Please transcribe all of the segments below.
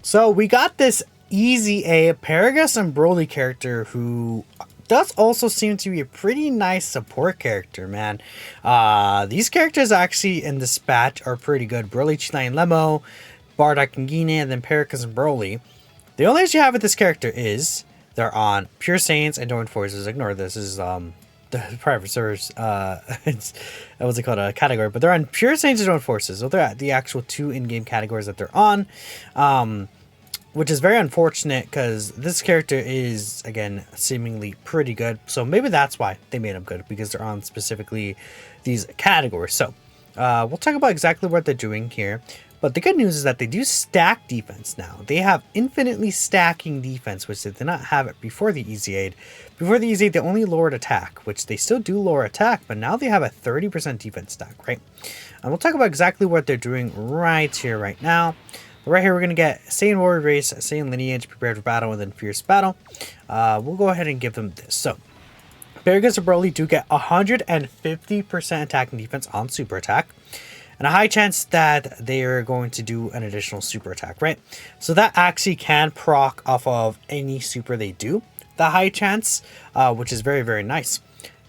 So we got this easy A Paragus and Broly character who does also seem to be a pretty nice support character, man. These characters actually in this batch are pretty good. Broly, Chilai, and Lemo, Bardock and Gine, and then Paragus and Broly. The only issue you have with this character is they're on Pure Saiyans and Dorn Forces. Ignore this. This is the private servers. It's what's it called, a category, but they're on Pure Saiyans and Dorn Forces. So they're at the actual two in-game categories that they're on. Which is very unfortunate because this character is, again, seemingly pretty good. So maybe that's why they made him good, because they're on specifically these categories. So we'll talk about exactly what they're doing here. But the good news is that they do stack defense now. They have infinitely stacking defense, which they did not have it before the Easy Aid. Before the Easy Aid, they only lowered attack, which they still do lower attack, but now they have a 30% defense stack, right? And we'll talk about exactly what they're doing right here, right now. But right here, we're going to get Saiyan Warrior Race, Saiyan Lineage, Prepared for Battle, and then Fierce Battle. We'll go ahead and give them this. So, Paragus and Broly do get 150% attack and defense on Super Attack. And a high chance that they are going to do an additional Super Attack, right? So that actually can proc off of any Super they do. The high chance, which is very, very nice.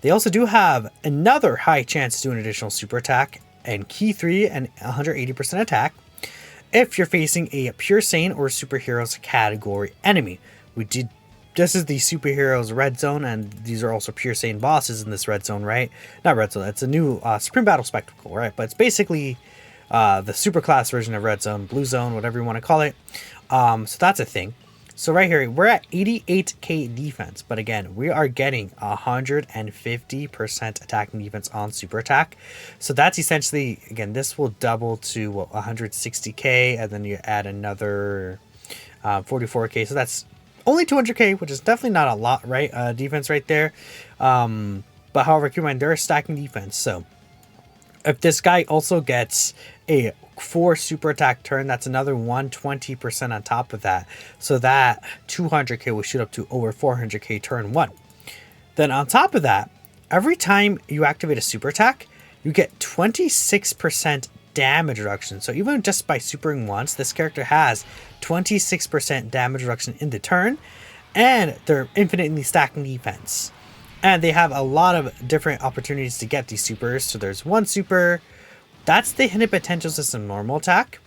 They also do have another high chance to do an additional Super Attack and Key 3 and 180% attack if you're facing a Pure Saiyan or Superheroes category enemy. This is the Superheroes Red Zone, and these are also Pure Saiyan bosses in this Red Zone, right? Not Red Zone, it's a new Supreme Battle Spectacle, right? But it's basically the superclass version of Red Zone, Blue Zone, whatever you want to call it. So that's a thing. So right here, we're at 88k defense, but again, we are getting 150% attack and defense on Super Attack. So that's essentially, again, this will double to 160k, and then you add another 44k. So that's only 200k, which is definitely not a lot, right? Defense right there. But however, keep in mind, they're stacking defense. So if this guy also gets a 4 super attack turn, that's another 120% on top of that. So that 200k will shoot up to over 400k turn 1. Then on top of that, every time you activate a super attack, you get 26% damage reduction. So even just by supering once, this character has 26% damage reduction in the turn, and they're infinitely stacking defense. And they have a lot of different opportunities to get these supers. So there's one super, that's the hidden potential system normal attack.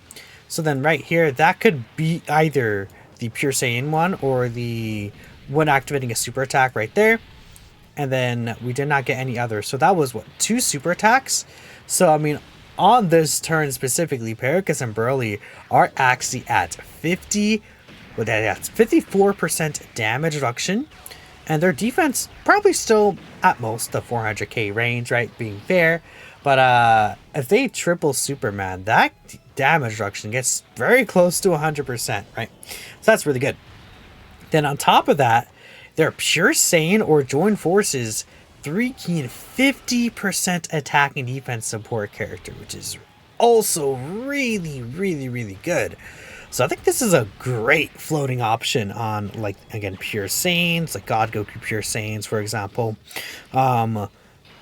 So then right here, that could be either the Pure Saiyan one or the one activating a super attack right there. And then we did not get any other. So that was what, 2 super attacks? So I mean, on this turn specifically, Paragus and Broly are actually at 54% damage reduction. And their defense probably still at most the 400k range, right? Being fair. But if they triple Superman, that damage reduction gets very close to 100%, right? So that's really good. Then on top of that, their Pure Saiyan or Join Forces 3 key and 50% attack and defense support character, which is also really, really, really good. So I think this is a great floating option on, like, again, Pure Saiyans, like God Goku Pure Saiyans, for example.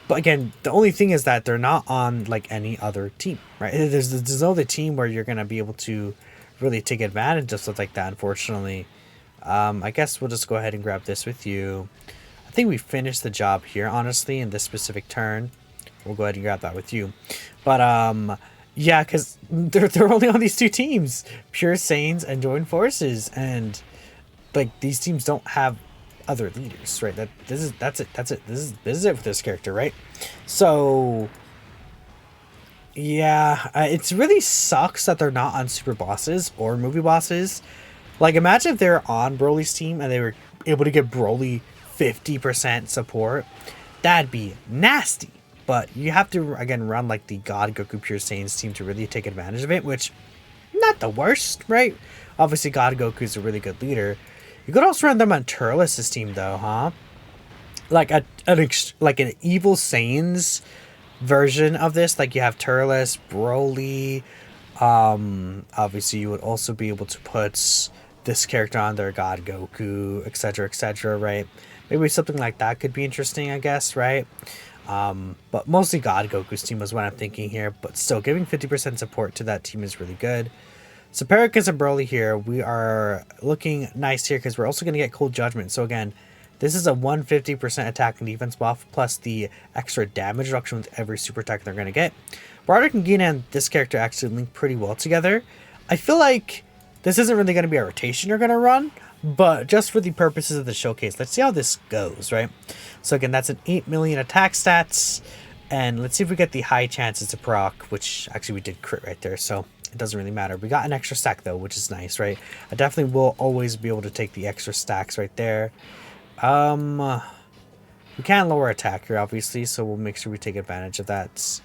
But again, the only thing is that they're not on, like, any other team, right? There's no other team where you're going to be able to really take advantage of stuff like that, unfortunately. I guess we'll just go ahead and grab this with you. I think we finished the job here, honestly, in this specific turn. We'll go ahead and grab that with you. But, yeah, because they're only on these 2 teams, Pure Saiyans and Join Forces, and like these teams don't have other leaders, right? That's it. This is it for this character, right? So yeah, it's really sucks that they're not on super bosses or movie bosses. Like, imagine if they're on Broly's team and they were able to get Broly 50% support. That'd be nasty. But you have to, again, run like the God Goku Pure Saiyans team to really take advantage of it, which, not the worst, right? Obviously, God Goku's a really good leader. You could also run them on Turles' team, though, huh? Like an evil Saiyans version of this. Like, you have Turles, Broly. Obviously, you would also be able to put this character on there, God Goku, etc., right? Maybe something like that could be interesting, I guess, right? But mostly God Goku's team was what I'm thinking here, but still giving 50% support to that team is really good. So Paragus and Broly here, we are looking nice here because we're also going to get Cold Judgment. So again, this is a 150% attack and defense buff plus the extra damage reduction with every super attack they're going to get. Bardock and Gina and this character actually link pretty well together. I feel like this isn't really going to be a rotation you're going to run, but just for the purposes of the showcase, let's see how this goes, right? So again, that's an 8 million attack stats, and let's see if we get the high chances to proc, which actually we did crit right there, so it doesn't really matter. We got an extra stack though, which is nice, right? I definitely will always be able to take the extra stacks right there. We can lower attack here, obviously, so we'll make sure we take advantage of that.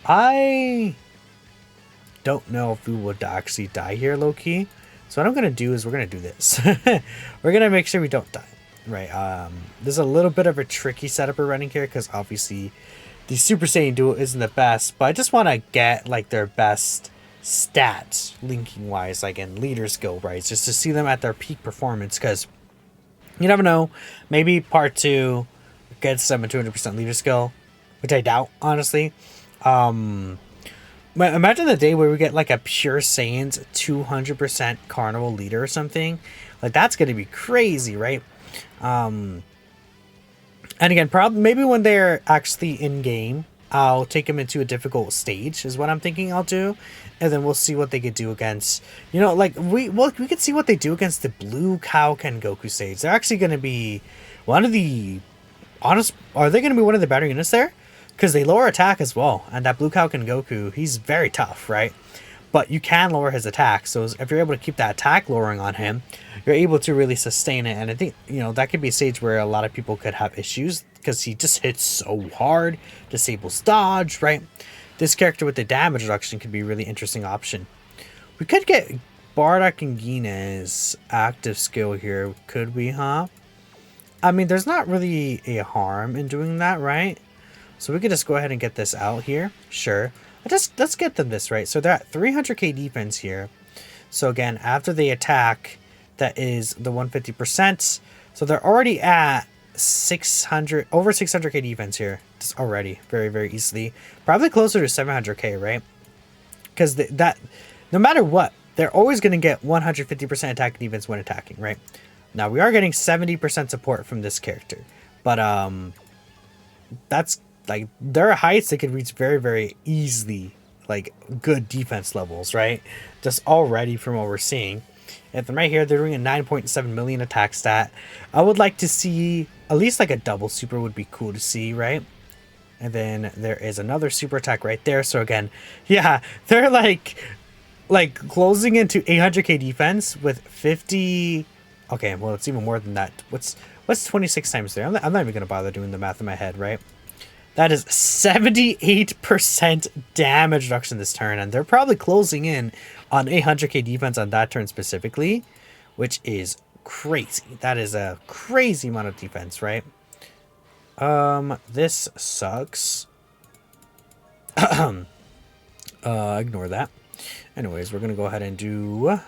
I don't know if we would actually die here, low-key. So what I'm going to do is we're going to do this. We're going to make sure we don't die, right? There's a little bit of a tricky setup we're running here because obviously the Super Saiyan duo isn't the best, but I just want to get like their best stats linking wise, like in leader skill, right? Just to see them at their peak performance, because you never know, maybe part 2 gets them a 200% leader skill, which I doubt, honestly. Imagine the day where we get like a pure Saiyan's 200% carnival leader or something. Like that's gonna be crazy, right? And again, probably maybe when they're actually in game, I'll take them into a difficult stage is what I'm thinking I'll do, and then we'll see what they could do against, you know, like we could see what they do against the Blue Cow Ken Goku stage. They're actually going to be one of the are they going to be one of the better units there? Because they lower attack as well, and that Blue Cow Ken Goku, he's very tough, right? But you can lower his attack, so if you're able to keep that attack lowering on him, you're able to really sustain it. And I think, you know, that could be a stage where a lot of people could have issues because he just hits so hard, disables dodge, right? This character with the damage reduction could be a really interesting option. We could get Bardock and Gina's active skill here, could we, huh? I mean, there's not really a harm in doing that, right? So we could just go ahead and get this out here. Sure. Let's get them this, right? So they're at 300k defense here. So again, after they attack, that is the 150%. So they're already at 600, over 600k defense here. Just already, very, very easily. Probably closer to 700k, right? Because that, no matter what, they're always going to get 150% attack defense when attacking, right? Now, we are getting 70% support from this character. But, that's, like, their heights, they could reach very, very easily, like, good defense levels, right? Just already from what we're seeing. And then right here, they're doing a 9.7 million attack stat. I would like to see, at least like a double super would be cool to see, right? And then there is another super attack right there. So again, yeah, they're like closing into 800k defense with 50. Okay, well, it's even more than that. What's 26 times 3? I'm not even gonna bother doing the math in my head, right? That is 78% damage reduction this turn, and they're probably closing in on 800k defense on that turn specifically, which is crazy. That is a crazy amount of defense, right? This sucks. Ignore that. Anyways, we're gonna go ahead and do.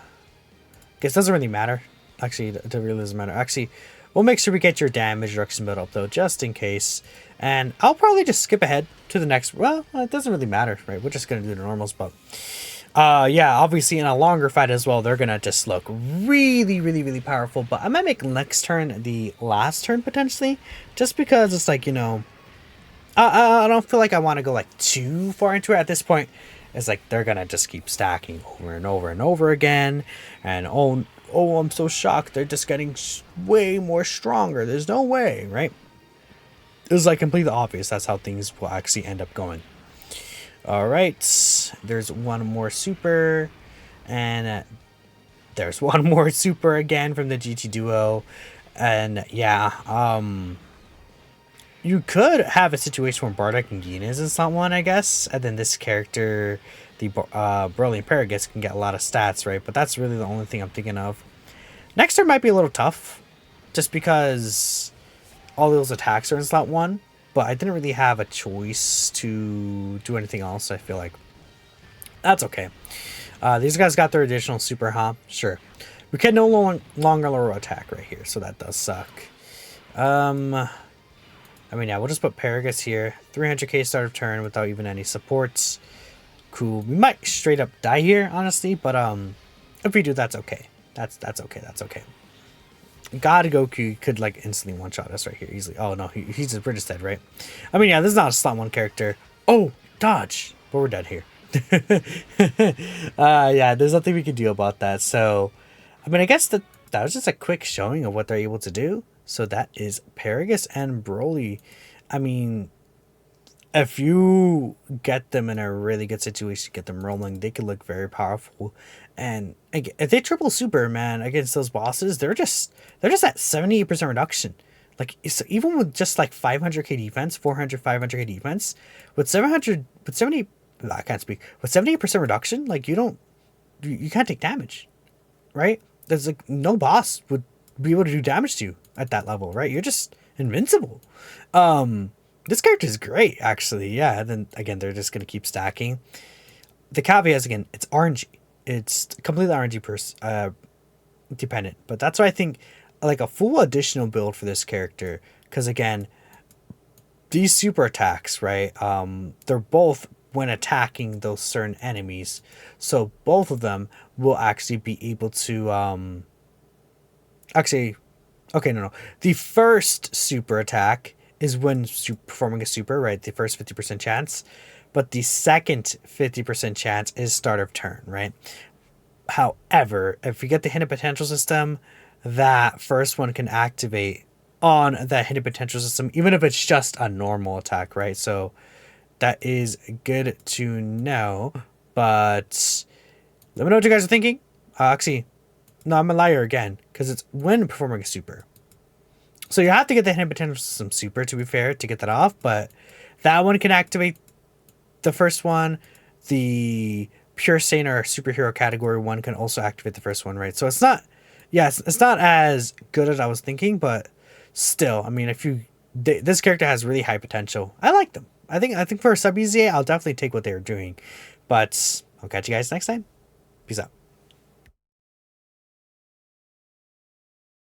Guess it doesn't really matter. Actually, it really doesn't matter. Actually, we'll make sure we get your damage reduction build up though, just in case. And I'll probably just skip ahead to the next. Well, it doesn't really matter, right? We're just gonna do the normals, but yeah, obviously in a longer fight as well, they're gonna just look really, really, really powerful. But I might make next turn the last turn potentially, just because it's like, you know, I don't feel like I want to go like too far into it at this point. It's like they're gonna just keep stacking over and over and over again, and oh, I'm so shocked. They're just getting way more stronger. There's no way, right? It was like completely obvious. That's how things will actually end up going. All right. There's one more super. And there's one more super again from the GT Duo. And yeah, you could have a situation where Bardock and Gina is in slot 1, I guess. And then this character, the Broly and Paragus, can get a lot of stats, right? But that's really the only thing I'm thinking of. Next turn might be a little tough, just because all those attacks are in slot 1. But I didn't really have a choice to do anything else, I feel like. That's okay. These guys got their additional super, huh? Sure. We can no longer lower attack right here, so that does suck. I mean, yeah, we'll just put Paragus here. 300k start of turn without even any supports. Cool. We might straight up die here, honestly, but If we do, that's okay. That's okay. That's okay. God Goku could like instantly one shot us right here easily. Oh no, he's just, we're just dead, right? I mean, yeah, this is not a slot one character. Oh, dodge, but we're dead here. Yeah, there's nothing we can do about that. So, I mean, I guess that was just a quick showing of what they're able to do. So that is Paragus and Broly. I mean, if you get them in a really good situation, get them rolling, they could look very powerful. And if they triple super, man, against those bosses, they're just at 78% reduction. Like, so even with just like 500k defense, 400, 500k defense, with 700, with 70, I can't speak, with 78% reduction, like you can't take damage, right? There's like no boss would be able to do damage to you at that level, right? You're just invincible. This character is great, actually. Yeah, and then again, they're just gonna keep stacking. The caveat is, again, it's RNG. It's completely RNG dependent. But that's why I think like a full additional build for this character, because again, these super attacks, right? They're both when attacking those certain enemies, so both of them will actually be able to actually. Okay, no. The first super attack is when performing a super, right? The first 50% chance. But the second 50% chance is start of turn, right? However, if you get the hidden potential system, that first one can activate on that hidden potential system, even if it's just a normal attack, right? So that is good to know. But let me know what you guys are thinking. Actually, no, I'm a liar again, because it's when performing a super. So you have to get the hidden potential system super, to be fair, to get that off, but that one can activate the first one. The pure Saiyan or superhero category one can also activate the first one, right? So it's not, yes, it's not as good as I was thinking, but still, I mean, this character has really high potential. I like them. I think for a sub EZA, I'll definitely take what they're doing. But I'll catch you guys next time. Peace out.